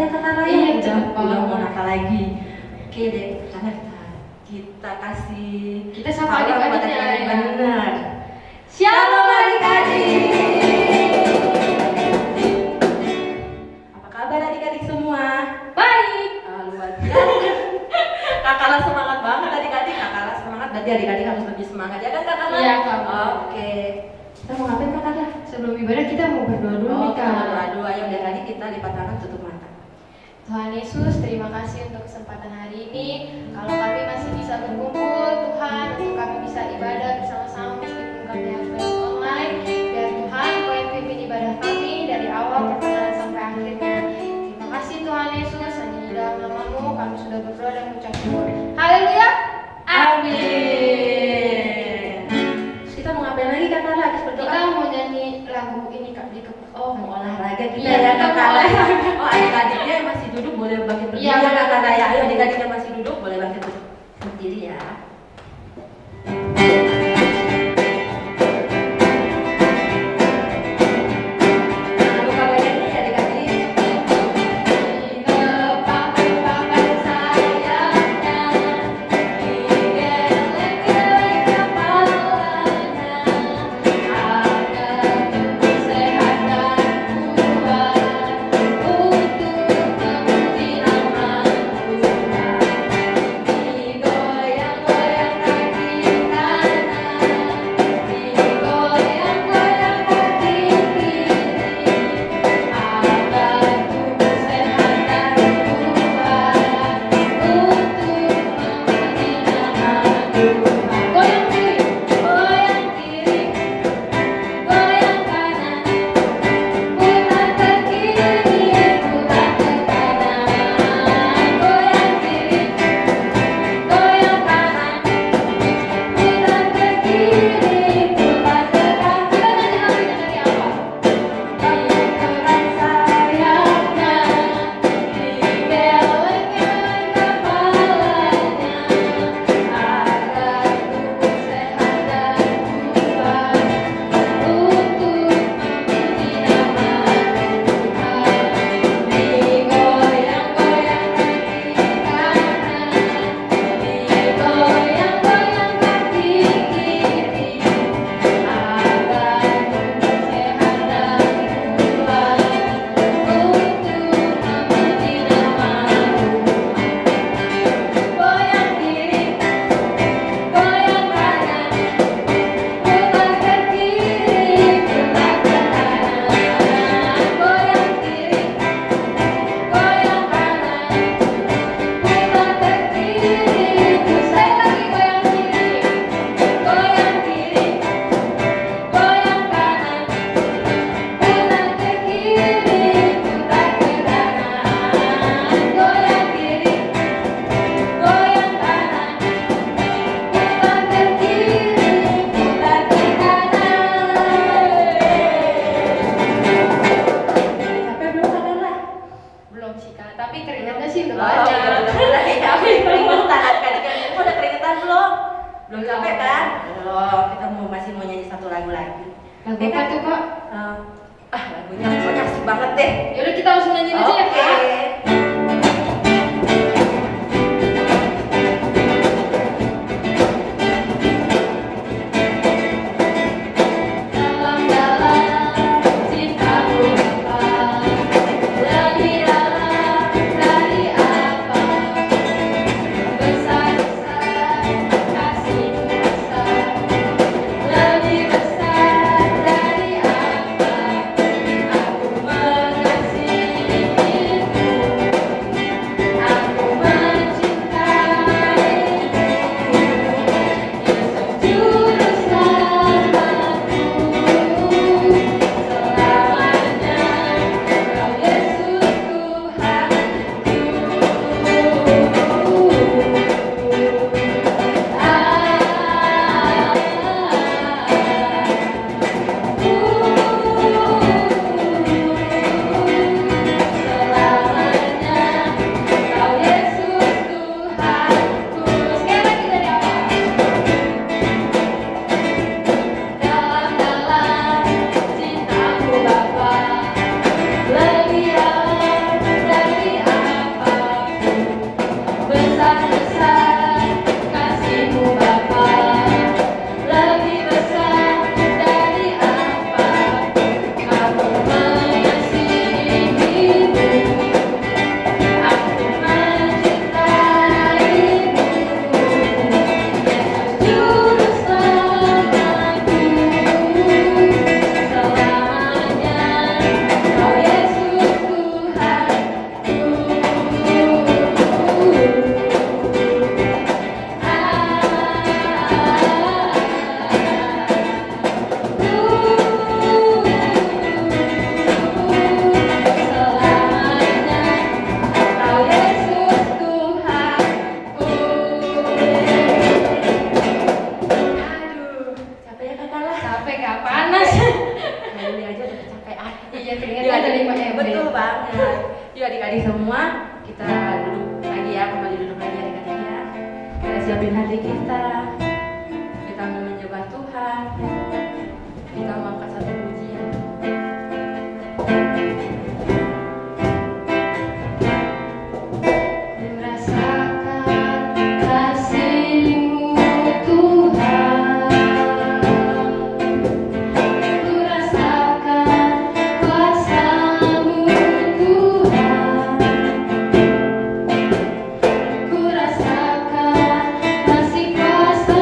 ya kakak Raya. Iya, Udah mau nakal lagi. Oke deh, karena kita kasih Kita sapa adik-adiknya ya. Benar. Shalom adik-adik. Apa kabar adik-adik semua? Baik. Luar biasa. Kakaklah semangat banget adik-adik. Kakaklah semangat, berarti adik-adik harus lebih semangat ya kan kakaklah? Iya, Kak. Oke. Kita mau ngapain kakaklah? Sebelum ibadah kita mau berdoa dulu nih, Kita Kak. berdoa yang dari tadi kita lipat tangan tutup mata. Tuhan Yesus, terima kasih untuk kesempatan hari ini. Kalau kami masih bisa berkumpul, Tuhan, untuk kami bisa ibadah bersama-sama meskipun kami harus lewat online. Biar Tuhan Kau yang pimpin ibadah kami dari awal pertengahan sampai akhirnya. Terima kasih Tuhan Yesus, hanya di dalam nama-Mu kami sudah berdoa dan mengucap syukur. Haleluya. Amin. Terus kita mau ngapain lagi kakaklah habis berdoa? Kita mau nyanyi lagu ini Kak di Oh, mau olahraga kita Iya, ya kita kakak mau Raya. Oh, adik-adiknya yang masih duduk boleh bangkit berdiri Iya, ya benar. kakak Raya. Ayo adik-adik yang masih duduk boleh bangkit berdiri ya. Jangan lupa banyaknya ya adik-adik. Kepala sayapnya, digeleng-geleng kepalanya, agar tubuh sehat dan kuat untuk memuji nama Tuhan. Digoyang-goyang kaki kanan, digoyang-goyang kaki kiri, agar tubuh sehat dan kuat untuk memuji nama Tuhan. Goyang kiri, goyang kiri, goyang kanan, putar ke kiri, putar ke kanan. Goyang kiri, goyang kanan, putar ke kiri, putar ke kanan. Kita nyanyi lagunya dari awal. Kepala sayapnya, digeleng-geleng kepalanya, agar tubuh sehat dan kuat untuk memuji nama Tuhan. Digoyang-goyang kaki kanan, digoyang-goyang kaki kiri, agar tubuh sehat dan kuat untuk memuji nama Tuhan. Goyang kiri, goyang kanan, putar ke kiri, putar ke kanan. Goyang kiri, goyang kanan, putar ke kiri, pusat lagi goyang kiri, goyang kiri, goyang kanan, putar ke kiri, putar ke kanan. Goyang kiri, goyang kanan, putar ke kiri, putar ke kanan. Capek belum kakaklah? Belum sih Kak, tapi keringatnya sih udah Oh, banyak. lagi capek keringetan adik-adik. Udah keringetan belum? Belum capek kan? Belum. Kita masih mau nyanyi satu lagu lagi. Lagu Oke, apa Kak? tuh Kak? Lagunya pokoknya asik banget deh. Yaudah kita langsung nyanyi aja ya Oke. Kak. Dalam-dalam cintamu Bapa, lebih dalam dari apa, besar-besar kasih-Mu besar, lebih besar dari apa, aku mengasihimu. semua, kita duduk lagi ya, kembali duduk lagi adik-adik ya. Kita siapin hati kita mau menyembah Tuhan, kita mau angkat satu pujian. Merasakan kasih-Mu Tuhan, ku rasakan kuasa-Mu Tuhan, ku rasakan kasih kuasa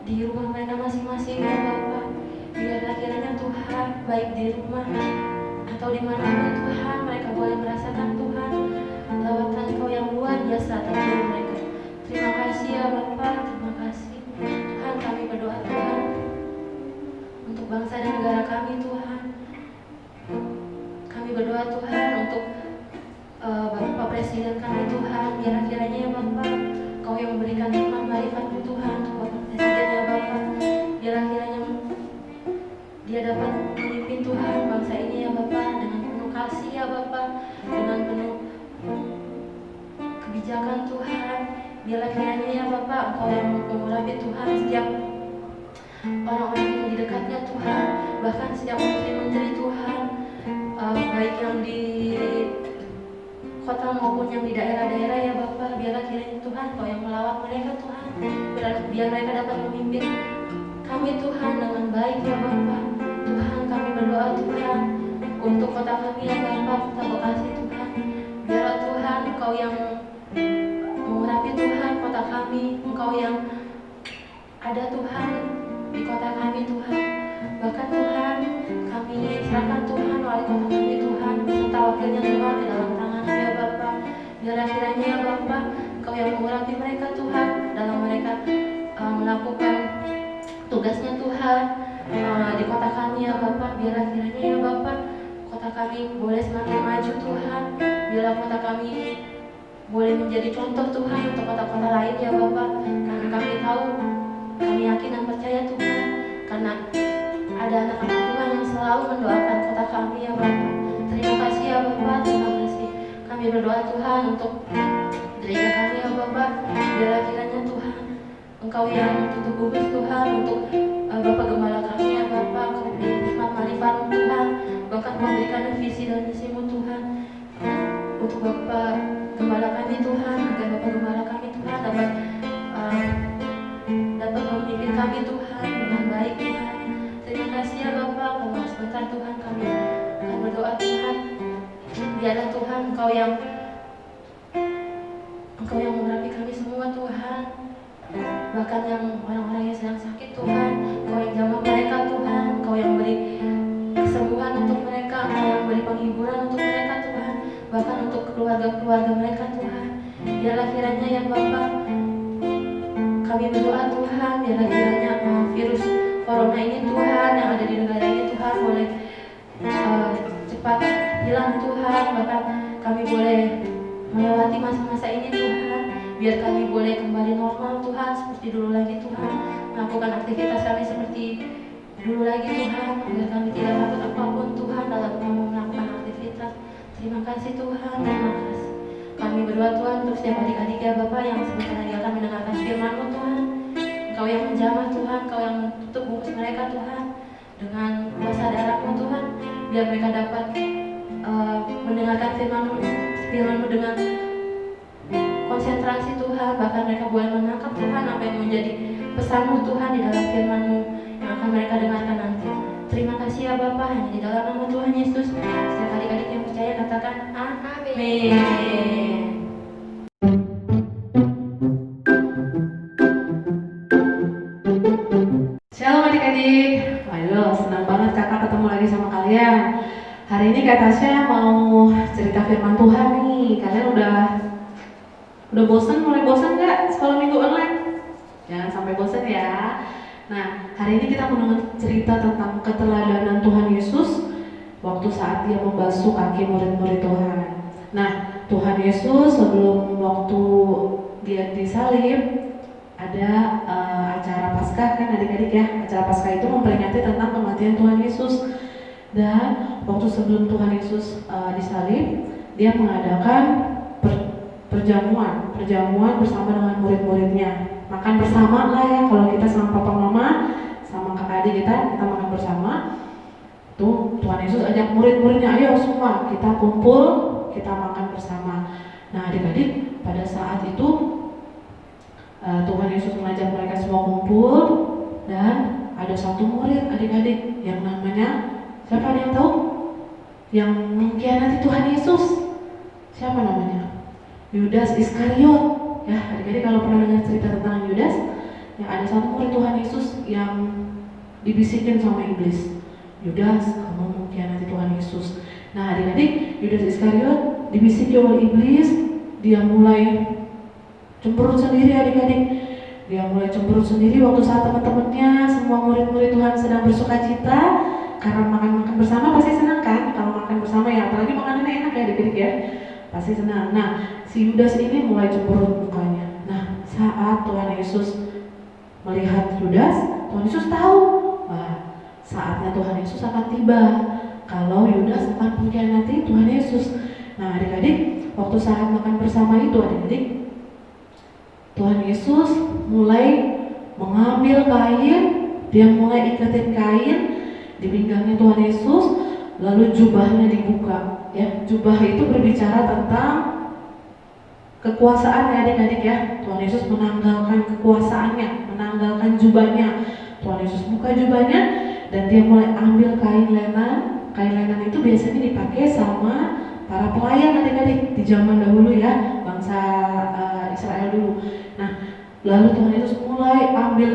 di rumah mereka masing-masing ya Bapak. Biarlah kiranya Tuhan, baik di rumah atau dimanapun Tuhan, mereka boleh merasakan Tuhan lawatan Engkau yang luar biasa atas diri mereka. Terima kasih ya Bapak, terima kasih Tuhan. Kami berdoa Tuhan untuk bangsa dan negara kami Tuhan. Kami berdoa Tuhan untuk Bapak Presiden kami Tuhan. Biarlah kiranya ya Bapak, Kau yang memberikan hikmat marifat-Mu Tuhan untuk Bapak Presiden ya Bapak. Biarlah kiranya dia dapat memimpin Tuhan bangsa ini ya Bapak dengan penuh kasih ya Bapak, dengan penuh kebijakan Tuhan. Biarlah kiranya ya Bapak, Engkau yang mengurapi Tuhan setiap orang-orang yang di dekatnya Tuhan, bahkan setiap menteri-menteri Tuhan, baik yang di kota maupun yang di daerah-daerah ya Bapak. Biarlah kiranya Tuhan Kau yang melawat mereka Tuhan, biar mereka dapat memimpin kami Tuhan dengan baik ya Bapak. Tuhan, kami berdoa Tuhan untuk kota kami ya Bapak, kota Bekasi Tuhan. Biarlah Tuhan Engkau yang mengurapi Tuhan kota kami, Engkau yang ada Tuhan di kota kami Tuhan. Bahkan Tuhan, kami serahkan Tuhan wali kota kami Tuhan serta wakilnya Tuhan di dalam tangan ya Bapak. Biarlah kiranya ya Bapak, Engkau yang mengurapi mereka Tuhan dalam mereka melakukan tugasnya Tuhan di kota kami ya Bapak. Biarlah kiranya ya Bapak, kota kami boleh semakin maju Tuhan. Biarlah kota kami boleh menjadi contoh Tuhan untuk kota-kota lain ya Bapak. Karena kami tahu, kami yakin dan percaya Tuhan, karena ada anak-anak Tuhan yang selalu mendoakan kota kami ya Bapak. Terima kasih ya Bapak, terima kasih. Kami berdoa Tuhan untuk gereja kami ya Bapak. Biarlah kiranya Tuhan, Engkau yang tutup gugus Tuhan untuk Bapak Gembala kami ya Bapak. Kau beri hikmat marifat Tuhan, bahkan Kau berikan visi dan misimu Tuhan untuk Bapak Gembala kami Tuhan, agar Bapak Gembala kami Tuhan dapat memimpin kami Tuhan dengan baik Tuhan. Terima kasih ya Bapak. Kalau sebentar Tuhan kami akan berdoa Tuhan. Biarlah Tuhan Engkau yang mengurapi kami semua Tuhan. Bahkan yang orang-orang yang sedang sakit Tuhan, Engkau yang jamah mereka Tuhan, Engkau yang beri kesembuhan untuk mereka, Engkau yang beri penghiburan untuk mereka Tuhan, bahkan untuk keluarga-keluarga mereka Tuhan. Biarlah kiranya ya Bapak, kami berdoa Tuhan, biarlah kiranya virus corona ini Tuhan yang ada di negara ini Tuhan boleh cepat hilang Tuhan. Bahkan kami boleh melewati masa-masa ini Tuhan. Biar kami boleh kembali normal Tuhan, seperti dulu lagi Tuhan, melakukan aktivitas kami seperti dulu lagi Tuhan. Biar kami tidak takut apapun Tuhan dalam melakukan aktivitas. Terima kasih Tuhan, terima kasih. Kami berdoa Tuhan untuk setiap adik-adik ya Bapak yang sebentar lagi akan mendengarkan firman-Mu Tuhan. Engkau yang menjamah Tuhan, Engkau yang menutup bungkus mereka Tuhan dengan kuasa darah-Mu Tuhan. Biar mereka dapat mendengarkan firman-Mu dengan konsentrasi Tuhan. Bahkan mereka boleh menangkap Tuhan apa yang menjadi pesan-Mu Tuhan di dalam firman-Mu yang akan mereka dengarkan nanti. Terima kasih ya Bapak, hanya di dalam nama Tuhan Yesus. Setiap adik-adik yang percaya katakan amin. Shalom adik-adik. Waduh, senang banget kakak ketemu lagi sama kalian. Hari ini Kak Tasya mau cerita firman Tuhan nih. Kalian udah bosan? Mulai bosan nggak sekolah minggu online? Jangan sampai bosan ya. Nah, hari ini kita mau dengar cerita tentang keteladanan Tuhan Yesus waktu saat dia membasuh kaki murid-murid Tuhan. Nah, Tuhan Yesus sebelum waktu dia disalib ada acara Paskah kan adik-adik ya. Acara Paskah itu memperingati tentang kematian Tuhan Yesus. Dan waktu sebelum Tuhan Yesus disalib, dia mengadakan perjamuan bersama dengan murid-muridnya. Makan bersama lah ya, kalau kita sama papa mama sama kakak adik kita makan bersama. Tuh Tuhan Yesus ajak murid-muridnya, ayo semua kita kumpul, kita makan bersama. Nah adik-adik, pada saat itu Tuhan Yesus mengajak mereka semua kumpul. Dan ada satu murid adik-adik yang namanya, siapa ada yang tahu? Yang mengkhianati Tuhan Yesus. Siapa namanya? Yudas Iskariot. Ya, adik-adik kalau pernah dengar cerita tentang Yudas, Ya, ada satu murid Tuhan Yesus yang dibisikin sama iblis, Yudas, kamu mengkhianati Tuhan Yesus. Nah, adik-adik, Yudas Iskariot dibisiki oleh iblis, dia mulai cemberut sendiri adik-adik. Dia mulai cemberut sendiri waktu saat teman-temannya, semua murid-murid Tuhan sedang bersukacita karena makan-makan bersama. Pasti senang kan kalau makan bersama ya, apalagi makanannya enak ya adik-adik ya, pasti senang. Nah, si Yudas ini mulai cemberut mukanya. Nah, saat Tuhan Yesus melihat Yudas, Tuhan Yesus tahu, wah, saatnya Tuhan Yesus akan tiba kalau Yudas akan mengkhianati Tuhan Yesus. Nah, adik-adik, waktu saat makan bersama itu adik-adik, Tuhan Yesus mulai mengambil kain, dia mulai ikatin kain di pinggangnya Tuhan Yesus, lalu jubahnya dibuka. Ya, jubah itu berbicara tentang kekuasaan ya adik-adik ya. Tuhan Yesus menanggalkan kekuasaannya, menanggalkan jubahnya. Tuhan Yesus buka jubahnya dan dia mulai ambil kain lenan. Kain lenan itu biasanya dipakai sama para pelayan adik-adik di zaman dahulu ya, bangsa Israel dulu. Nah, lalu Tuhan Yesus mulai ambil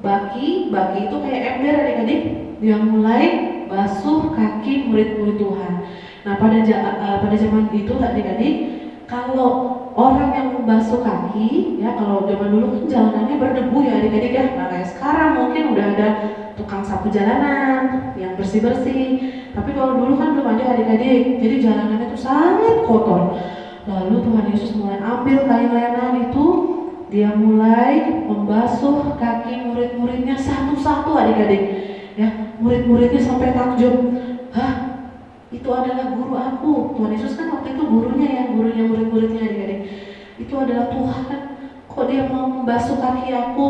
baki itu kayak ember adik-adik. Dia mulai basuh kaki murid-murid Tuhan. Nah, pada zaman itu adik-adik, kalau orang yang membasuh kaki, ya kalau zaman dulu kan jalanannya berdebu ya adik-adik ya. Nah, kayak sekarang mungkin udah ada tukang sapu jalanan yang bersih-bersih. Tapi kalau dulu kan belum ada adik-adik, jadi jalanannya itu sangat kotor. Lalu Tuhan Yesus mulai ambil kain lenan itu, dia mulai membasuh kaki murid-muridnya satu-satu adik-adik. Ya, murid-muridnya sampai takjub, hah? Itu adalah guru aku. Tuhan Yesus kan waktu itu gurunya ya, gurunya murid-muridnya adik-adik. Itu adalah Tuhan. Kok dia mau membasuh kaki aku?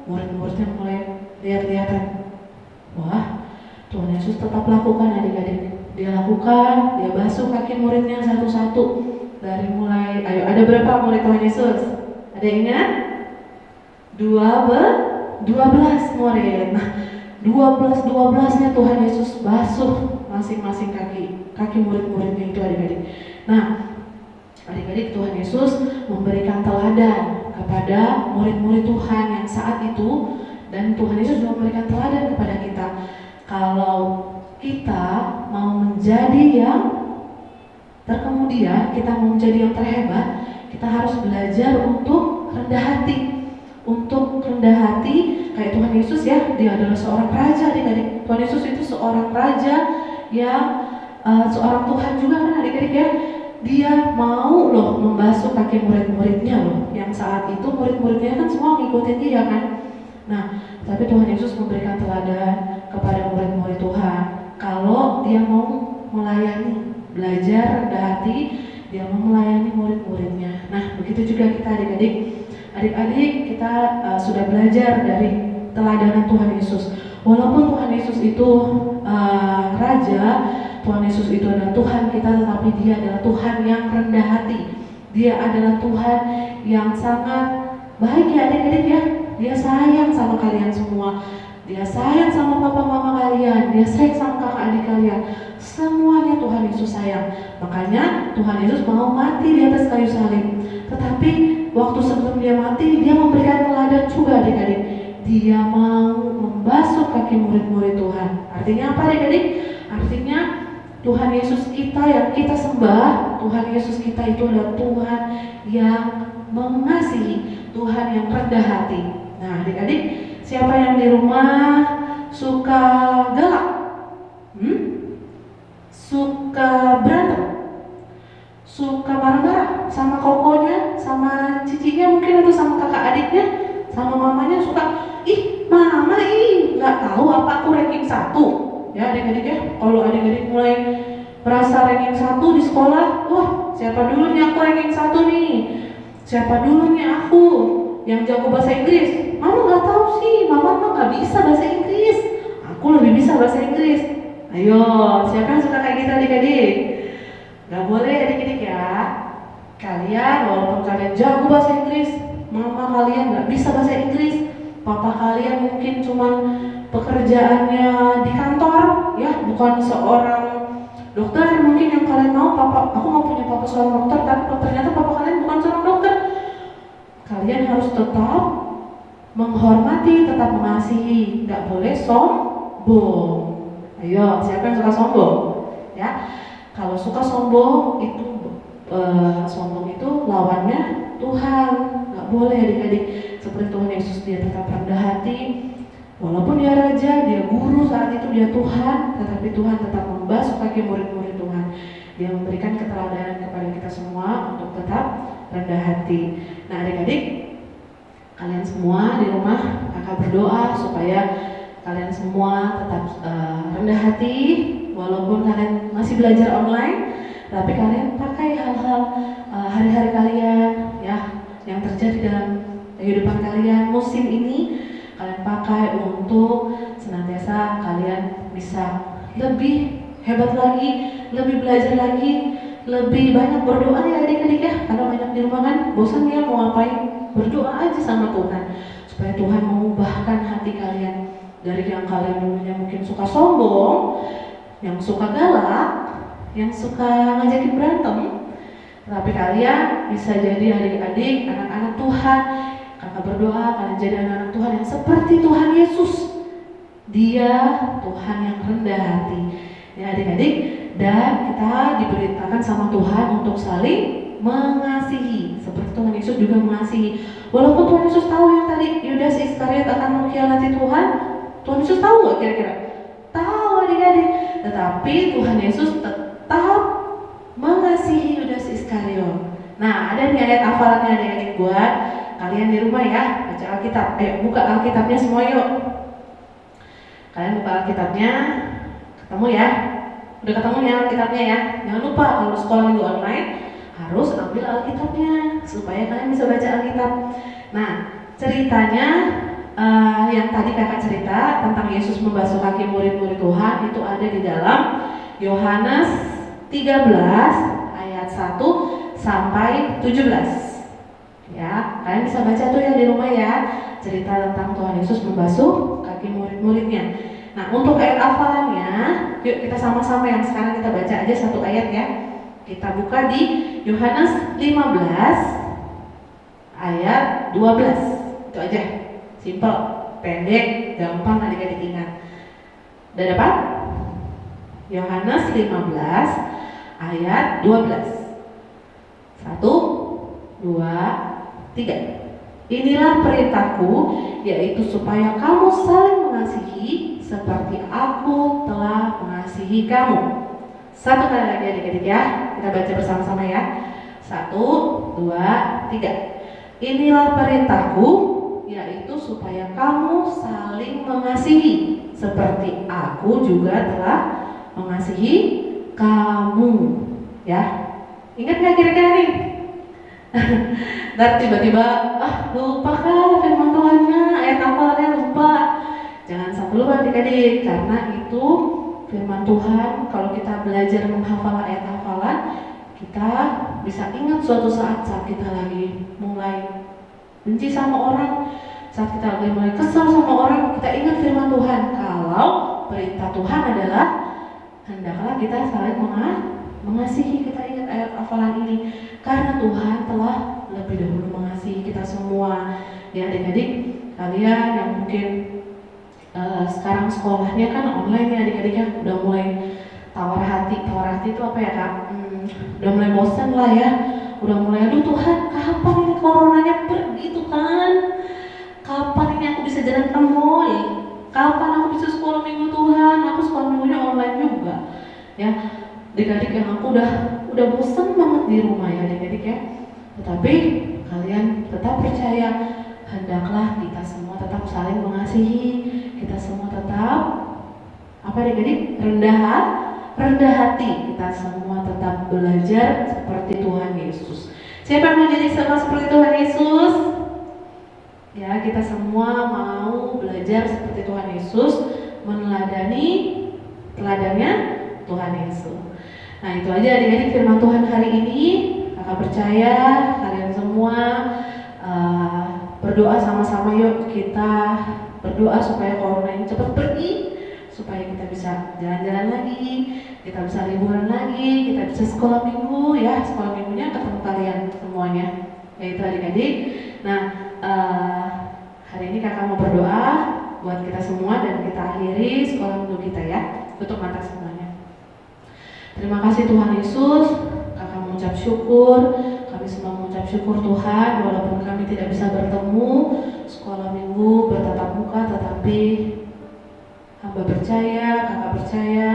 Murid-muridnya mulai lihat-lihatan. Wah, Tuhan Yesus tetap lakukan adik-adik. Dia lakukan, dia basuh kaki muridnya satu-satu. Dari mulai, ayo ada berapa murid Tuhan Yesus? Ada yang ingat? 12 murid. Nah, 12-12-nya Tuhan Yesus basuh masing-masing kaki murid-muridnya itu adik-adik. Nah, adik-adik, Tuhan Yesus memberikan teladan kepada murid-murid Tuhan yang saat itu, dan Tuhan Yesus juga memberikan teladan kepada kita. Kalau kita mau menjadi yang terkemudian, kita mau menjadi yang terhebat, kita harus belajar untuk rendah hati. Untuk rendah hati, kayak Tuhan Yesus ya, dia adalah seorang raja adik-adik. Tuhan Yesus itu seorang raja yang seorang Tuhan juga kan adik-adik ya. Dia mau loh membasuh kaki murid-muridnya loh, yang saat itu murid-muridnya kan semua ngikutin dia kan. Nah, tapi Tuhan Yesus memberikan teladan kepada murid-murid Tuhan. Kalau dia mau melayani, belajar rendah hati, dia mau melayani murid-muridnya. Nah, begitu juga kita adik-adik. Adik-adik, kita sudah belajar dari teladanan Tuhan Yesus. Walaupun Tuhan Yesus itu Raja, Tuhan Yesus itu adalah Tuhan kita, tetapi dia adalah Tuhan yang rendah hati. Dia adalah Tuhan yang sangat baik ya adik-adik ya. Dia sayang sama kalian semua. Dia sayang sama papa mama kalian. Dia sayang sama kakak adik kalian. Semuanya Tuhan Yesus sayang. Makanya Tuhan Yesus mau mati di atas kayu salib. Tetapi waktu sebelum dia mati, dia memberikan teladan juga adik-adik. Dia mau membasuh kaki murid-murid Tuhan. Artinya apa adik-adik? Artinya Tuhan Yesus kita yang kita sembah, Tuhan Yesus kita itu adalah Tuhan yang mengasihi, Tuhan yang rendah hati. Nah adik-adik, siapa yang di rumah suka galak? Suka berantem? Suka marah-marah sama kokonya, sama cicinya mungkin, atau sama kakak adiknya, sama mamanya suka, mama nggak tahu apa aku ranking 1. Ya adik-adik ya, kalau adik-adik mulai merasa ranking 1 di sekolah, wah siapa dulu nih aku ranking 1 nih, siapa dulu nih aku yang jago bahasa Inggris. Mama nggak tahu sih, mama mah nggak bisa bahasa Inggris, aku lebih bisa bahasa Inggris. Ayo, siapa yang suka kayak gitu adik-adik? Gak boleh adik-adik ya. Kalian walaupun kalian jago bahasa Inggris, mama kalian gak bisa bahasa Inggris, papa kalian mungkin cuman pekerjaannya di kantor, ya bukan seorang dokter mungkin yang kalian mau. Papa, aku mau punya papa seorang dokter, tapi ternyata papa kalian bukan seorang dokter. Kalian harus tetap menghormati, tetap mengasihi, nggak boleh sombong. Ayo, siapa yang suka sombong? Ya, kalau suka sombong itu sombong itu lawannya Tuhan. Nggak boleh adik-adik. Seperti Tuhan Yesus, dia tetap rendah hati. Walaupun dia raja, dia guru, saat itu dia Tuhan, tetapi Tuhan tetap membasuh kaki murid-murid Tuhan. Dia memberikan keteladanan kepada kita semua untuk tetap rendah hati. Nah adik-adik, kalian semua di rumah kakak berdoa supaya kalian semua tetap rendah hati, walaupun kalian masih belajar online, tapi kalian pakai hal-hal hari-hari kalian ya yang terjadi dalam kehidupan kalian musim ini, kalian pakai untuk senantiasa kalian bisa lebih hebat lagi, lebih belajar lagi, lebih banyak berdoa ya adik-adik ya. Karena banyak di rumah kan bosan ya mau ngapain, berdoa aja sama Tuhan supaya Tuhan mengubahkan hati kalian dari yang kalian dulunya mungkin suka sombong, yang suka galak, yang suka ngajakin berantem, tapi kalian bisa jadi adik-adik, anak-anak Tuhan. Kakak berdoa kalian jadi anak-anak Tuhan yang seperti Tuhan Yesus. Dia Tuhan yang rendah hati ya adik-adik, dan kita diberitakan sama Tuhan untuk saling mengasihi seperti Tuhan Yesus juga mengasihi. Walaupun Tuhan Yesus tahu yang tadi Yudas Iskariot akan mengkhianati Tuhan, Tuhan Yesus tahu gak kira-kira? Tahu adik-adik, tetapi Tuhan Yesus tetap mengasihi Yudas Iskariot. Nah ada nih ayat hafalannya adik-adik buat kalian di rumah ya, baca Alkitab. Buka Alkitabnya semua yuk. Kalian buka Alkitabnya, ketemu ya? Udah ketemu ya Alkitabnya ya? Jangan lupa kalau sekolah minggu online harus ambil Alkitabnya supaya kalian bisa baca Alkitab. Nah ceritanya yang tadi kakak cerita tentang Yesus membasuh kaki murid-murid Tuhan itu ada di dalam Yohanes 13 ayat 1 sampai 17. Ya, kalian bisa baca tuh ya di rumah ya, cerita tentang Tuhan Yesus membasuh kaki murid-muridnya. Nah, untuk ayat hafalannya, yuk kita sama-sama yang sekarang kita baca aja satu ayat ya. Kita buka di Yohanes 15 ayat 12. Itu aja. Simple, pendek, gampang adik-adik ingat. Udah dapat? Yohanes 15 ayat 12. 1, 2, 3. Inilah perintahku, yaitu supaya kamu saling mengasihi seperti aku telah mengasihi kamu. Satu kali lagi adik-adik ya, kita baca bersama-sama ya. 1, 2, 3. Inilah perintahku, yaitu supaya kamu saling mengasihi seperti aku juga telah mengasihi kamu. Ya, ingat nggak kira-kira nih? Dan tiba-tiba lupa kan firman Tuhannya, ayat hafalannya lupa. Jangan sampai lupa adik-adik, karena itu firman Tuhan. Kalau kita belajar menghafal ayat hafalan, kita bisa ingat suatu saat kita lagi mulai benci sama orang, saat kita lagi mulai kesal sama orang, kita ingat firman Tuhan. Kalau perintah Tuhan adalah hendaklah kita saling mengasihi, kita ingat ayat hafalan ini. Karena Tuhan telah lebih dahulu mengasihi kita semua. Ya adik-adik, kalian yang mungkin sekarang sekolahnya kan online ya adik-adik ya, udah mulai tawar hati itu apa ya kak? Udah mulai bosan lah ya, udah mulai aduh Tuhan kapan ini coronanya pergi Tuhan, kapan ini aku bisa jalan ke mall, kapan aku bisa sekolah minggu Tuhan, aku sekolah minggunya online juga ya adik-adik yang aku udah bosan banget di rumah ya adik-adik ya. Tetapi kalian tetap percaya, hendaklah kita semua tetap saling mengasihi, kita semua tetap apa adik-adik rendah hati, kita semua tetap belajar seperti Tuhan Yesus. Siapa yang mau jadi sama seperti Tuhan Yesus? Ya, kita semua mau belajar seperti Tuhan Yesus, meneladani teladannya Tuhan Yesus. Nah itu aja adik-adik firman Tuhan hari ini. Kakak percaya kalian semua berdoa sama-sama yuk. Kita berdoa supaya corona ini cepat pergi, supaya kita bisa jalan-jalan lagi, kita bisa liburan lagi, kita bisa sekolah minggu ya. Sekolah minggunya ketemu kalian semuanya, yaitu adik-adik. Nah Hari ini kakak mau berdoa buat kita semua dan kita akhiri sekolah minggu kita ya. Tutup mata semuanya. Terima kasih Tuhan Yesus, kakak mengucap syukur, kami semua mengucap syukur Tuhan, walaupun kami tidak bisa bertemu sekolah minggu bertatap muka, tetapi hamba percaya, kakak percaya,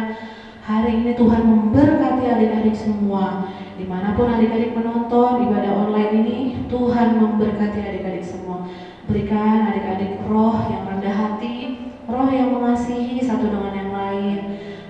hari ini Tuhan memberkati adik-adik semua. Dimanapun adik-adik menonton ibadah online ini, Tuhan memberkati adik-adik semua. Berikan adik-adik roh yang rendah hati, roh yang mengasihi satu dengan yang lain.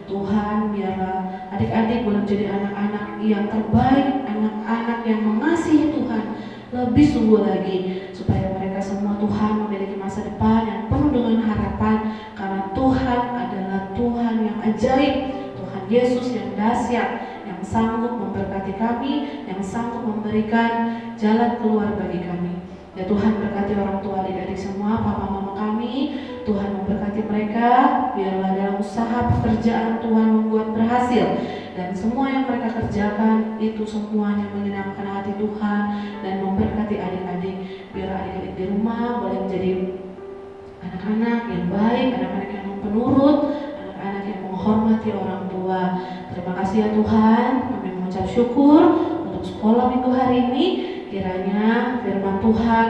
Tuhan, biarlah adik-adik boleh menjadi anak-anak yang terbaik, anak-anak yang mengasihi Tuhan lebih sungguh lagi, supaya mereka semua Tuhan memiliki masa depan yang penuh dengan harapan, karena Tuhan adalah Tuhan yang ajaib, Tuhan Yesus yang dahsyat, yang sanggup memberkati kami, yang sanggup memberikan jalan keluar bagi kami. Ya Tuhan, berkati orang tua adik-adik semua, papa mama kami, Tuhan memberkati mereka, biarlah dalam usaha pekerjaan Tuhan membuat berhasil, dan semua yang mereka kerjakan itu semuanya menyenangkan hati Tuhan dan memberkati adik-adik. Biar adik-adik di rumah boleh menjadi anak-anak yang baik, anak-anak yang penurut, anak-anak yang menghormati orang tua. Terima kasih ya Tuhan, kami mengucap syukur untuk sekolah minggu hari ini. Kiranya firman Tuhan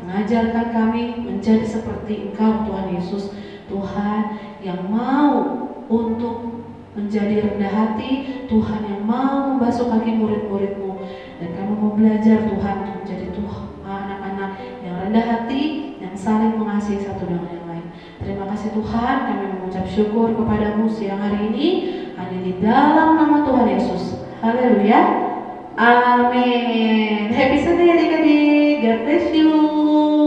mengajarkan kami menjadi seperti Engkau Tuhan Yesus, Tuhan yang mau untuk menjadi rendah hati, Tuhan yang mau membasuh kaki murid-murid-Mu, dan kami mau belajar Tuhan untuk menjadi anak-anak yang rendah hati, yang saling mengasihi satu dengan yang lain. Terima kasih Tuhan, kami mengucap syukur kepada-Mu siang hari ini, hanya di dalam nama Tuhan Yesus. Haleluya. Amin. Happy Sunday adik-adik. God bless you.